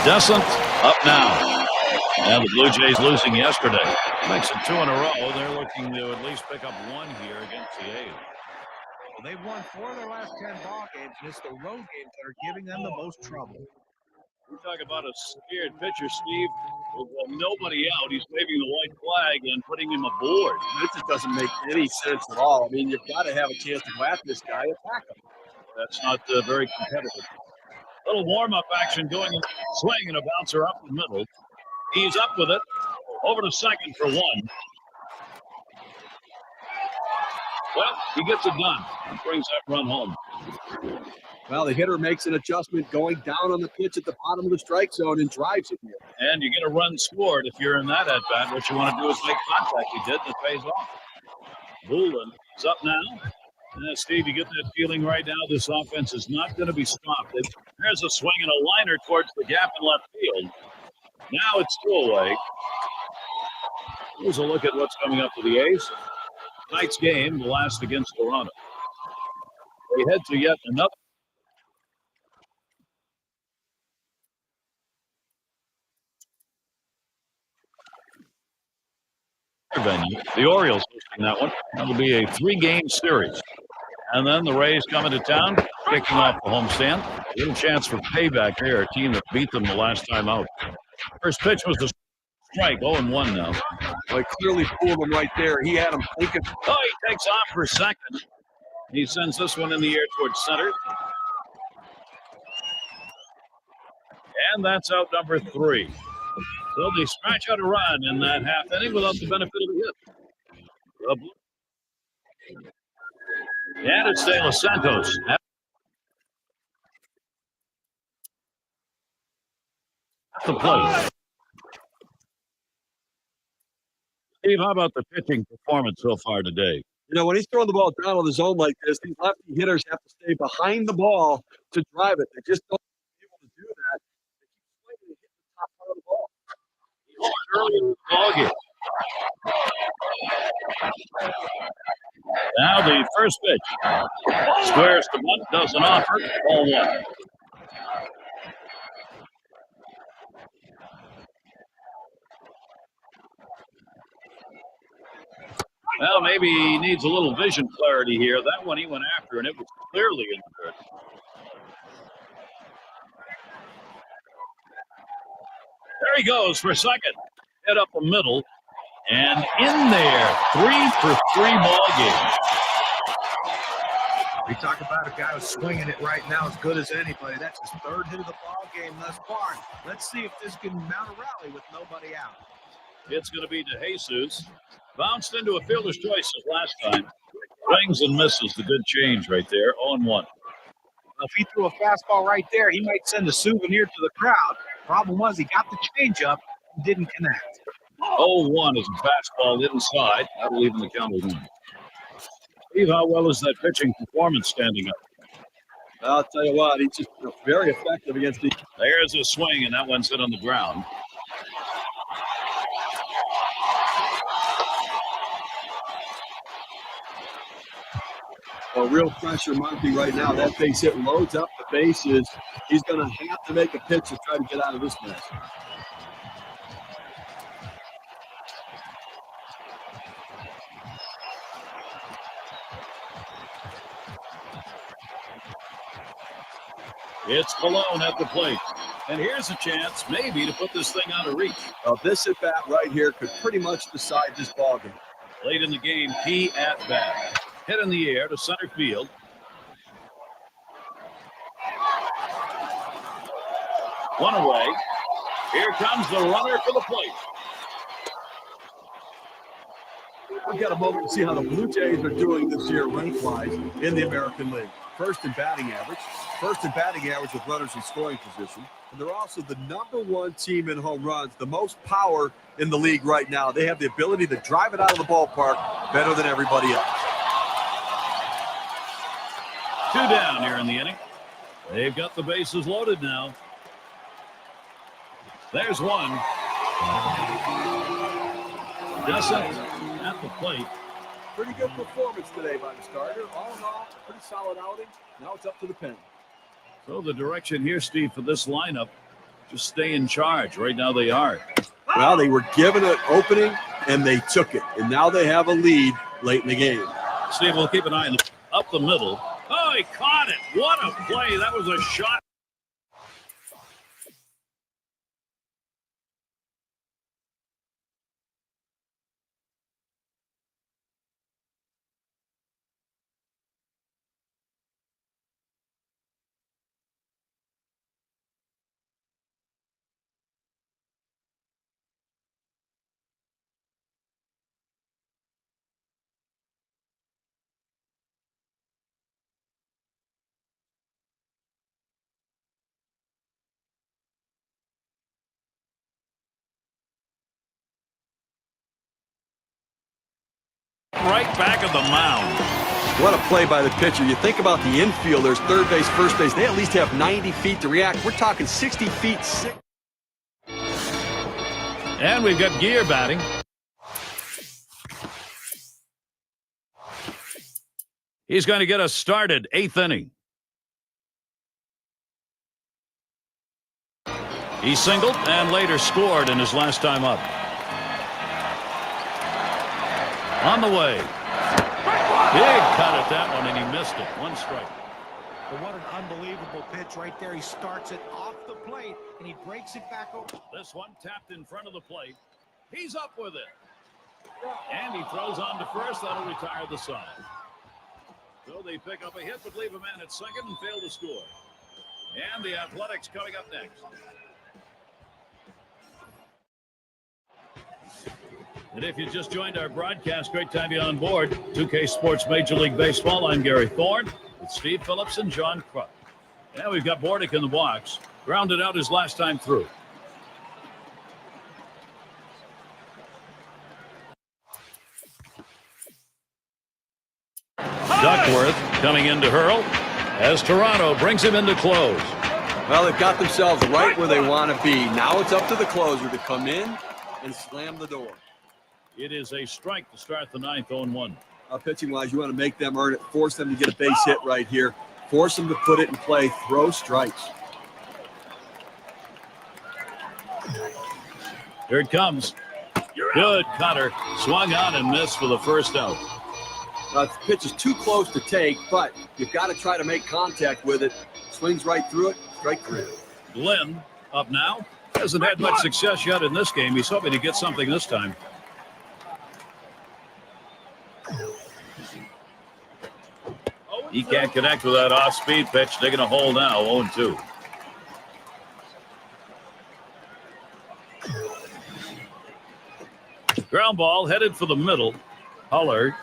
Descent up now. And the Blue Jays losing yesterday. Makes it 2 in a row. They're looking to at least pick up one here against the A's. Well, they've won 4 of their last 10 ball games, and it's the road games that are giving them the most trouble. We talk about a scared pitcher, Steve. With nobody out, he's waving the white flag and putting him aboard. This just doesn't make any sense at all. I mean, you've got to have a chance to go at this guy, attack him. That's not very competitive. Little warm-up action going, swing and a bouncer up the middle. He's up with it. Over to second for one. Well, he gets it done. He brings that run home. Well, the hitter makes an adjustment going down on the pitch at the bottom of the strike zone and drives it here. And you get a run scored if you're in that at-bat. What you want to do is make contact. You did, and it pays off. Boolen is up now. Steve, you get that feeling right now this offense is not going to be stopped. There's a swing and a liner towards the gap in left field. Now it's 2 away. Here's a look at what's coming up for the A's. Tonight's game, the last against Toronto. They head to yet another. Venue. The Orioles hosting that one. That'll be a 3-game series. And then the Rays coming to town, kicking off the homestand. Little chance for payback there, a team that beat them the last time out. First pitch was the strike, 0-1 now. Well, he clearly fooled him right there. He had him thinking. Oh, he takes off for second. He sends this one in the air towards center. And that's out number 3. So they scratch out a run in that half inning without the benefit of a hit. And it's De Los Santos. At the plate. Steve, how about the pitching performance so far today? You know, when he's throwing the ball down on the zone like this, these lefty hitters have to stay behind the ball to drive it. They just don't be able to do that. They keep swinging and hit the top part of the ball. Early in the ball game. Now the first pitch. Squares to bunt, doesn't offer. Ball 1. Well, maybe he needs a little vision clarity here. That one he went after, and it was clearly in the dirt. There he goes for second. Hit up the middle. And in there, 3 for 3 ball game. We talk about a guy who's swinging it right now as good as anybody. That's his 3rd hit of the ball game thus far. Let's see if this can mount a rally with nobody out. It's going to be De Jesus. Bounced into a fielder's choice as last time. Swings and misses. The good change right there. 0-1. Well, if he threw a fastball right there, he might send a souvenir to the crowd. Problem was he got the changeup and didn't connect. 0-1 is a fastball inside. That'll even the count of 1. Steve, how well is that pitching performance standing up? I'll tell you what, he's just very effective against the. There's a swing, and that one's hit on the ground. A real pressure mounting right now. That base hit loads up the bases. He's going to have to make a pitch to try to get out of this mess. It's Colon at the plate. And here's a chance, maybe, to put this thing out of reach. This at-bat right here could pretty much decide this ballgame. Late in the game, key at-bat. Hit in the air to center field. One away. Here comes the runner for the plate. We've got a moment to see how the Blue Jays are doing this year rank-wise in the American League. First in batting average with runners in scoring position. And they're also the #1 team in home runs, the most power in the league right now. They have the ability to drive it out of the ballpark better than everybody else. 2 down here in the inning. They've got the bases loaded now. There's one. Dessert at the plate. Pretty good performance today by the starter. All in all, pretty solid outing. Now it's up to the pen. So the direction here, Steve, for this lineup, just stay in charge. Right now they are. Well, they were given an opening, and they took it. And now they have a lead late in the game. Steve, we'll keep an eye on up the middle. Oh, he caught it. What a play. That was a shot. Right back of the mound. What a play by the pitcher. You think about the infielders, third base, first base, they at least have 90 feet to react. We're talking 60 feet. And we've got Gear batting. He's going to get us started, 8th inning. He singled and later scored in his last time up. On the way. Big cut at that one, and he missed it. 1 strike. But what an unbelievable pitch right there. He starts it off the plate, and he breaks it back over. This one tapped in front of the plate. He's up with it. And he throws on to first. That'll retire the side. So they pick up a hit but leave a man at second and fail to score. And the Athletics coming up next. And if you just joined our broadcast, great to have you on board. 2K Sports Major League Baseball. I'm Gary Thorne with Steve Phillips and John Kruk. And we've got Bordick in the box. Grounded out his last time through. Duckworth coming in to hurl as Toronto brings him in to close. Well, they've got themselves right where they want to be. Now it's up to the closer to come in and slam the door. It is a strike to start the ninth, 0-1. Pitching-wise, you want to make them earn it, force them to get a base hit right here, force them to put it in play, throw strikes. Here it comes. Good cutter. Swung on and missed for the first out. The pitch is too close to take, but you've got to try to make contact with it. Swings right through it, strike three. Glenn up now. Hasn't had much success yet in this game. He's hoping to get something this time. He can't connect with that off-speed pitch. Digging a hole now, 0-2. Ground ball headed for the middle. Huller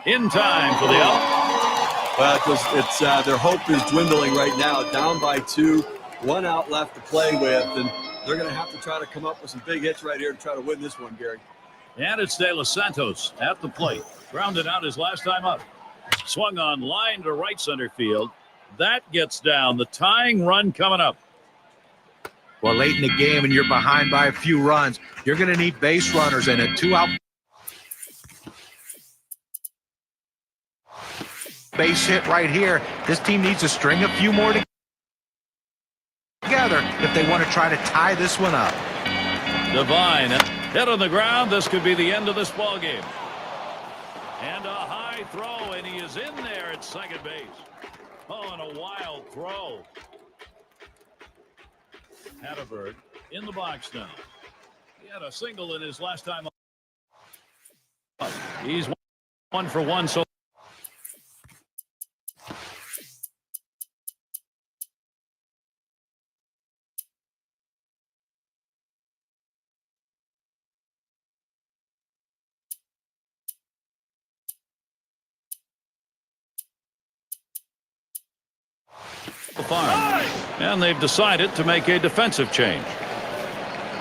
in time for the out. Well, it's their hope is dwindling right now. Down by 2, 1 out left to play with, and they're going to have to try to come up with some big hits right here to try to win this one, Gary. And it's De Los Santos at the plate. Grounded out his last time up. Swung on line to right center field. That gets down. The tying run coming up. Well, late in the game and you're behind by a few runs, you're going to need base runners and a 2-out base hit right here. This team needs to string a few more together if they want to try to tie this one up. Devine hit on the ground. This could be the end of this ball game. And a high throw, and he is in there at second base. Oh, and a wild throw. Hatterberg in the box now. He had a single in his last time up. He's 1 for 1 so the farm. And they've decided to make a defensive change.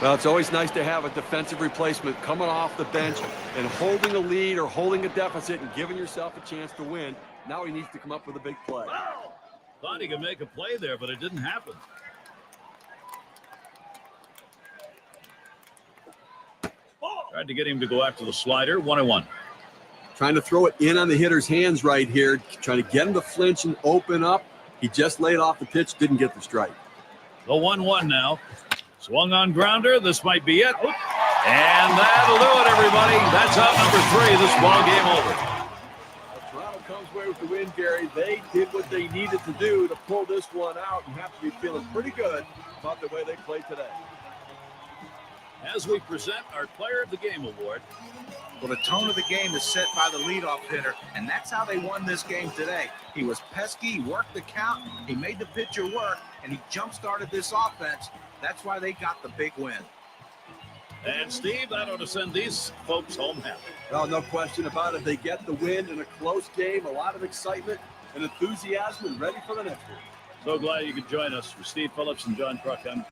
Well, it's always nice to have a defensive replacement coming off the bench and holding a lead or holding a deficit and giving yourself a chance to win. Now he needs to come up with a big play. Thought he could make a play there, but it didn't happen. Tried to get him to go after the slider. 1-1. Trying to throw it in on the hitter's hands right here, trying to get him to flinch and open up. He just laid off the pitch, didn't get the strike. The 1-1 now. Swung on grounder. This might be it. And that'll do it, everybody. That's out number 3. This ball game over. Toronto comes away with the win, Gary. They did what they needed to do to pull this one out. You have to be feeling pretty good about the way they played today. As we present our Player of the Game award. Well, the tone of the game is set by the leadoff hitter, and that's how they won this game today. He was pesky, he worked the count, he made the pitcher work, and he jump-started this offense. That's why they got the big win. And, Steve, that ought to send these folks home happy. Well, no question about it. They get the win in a close game, a lot of excitement and enthusiasm, and ready for the next one. So glad you could join us. For Steve Phillips and John Kruk, I'm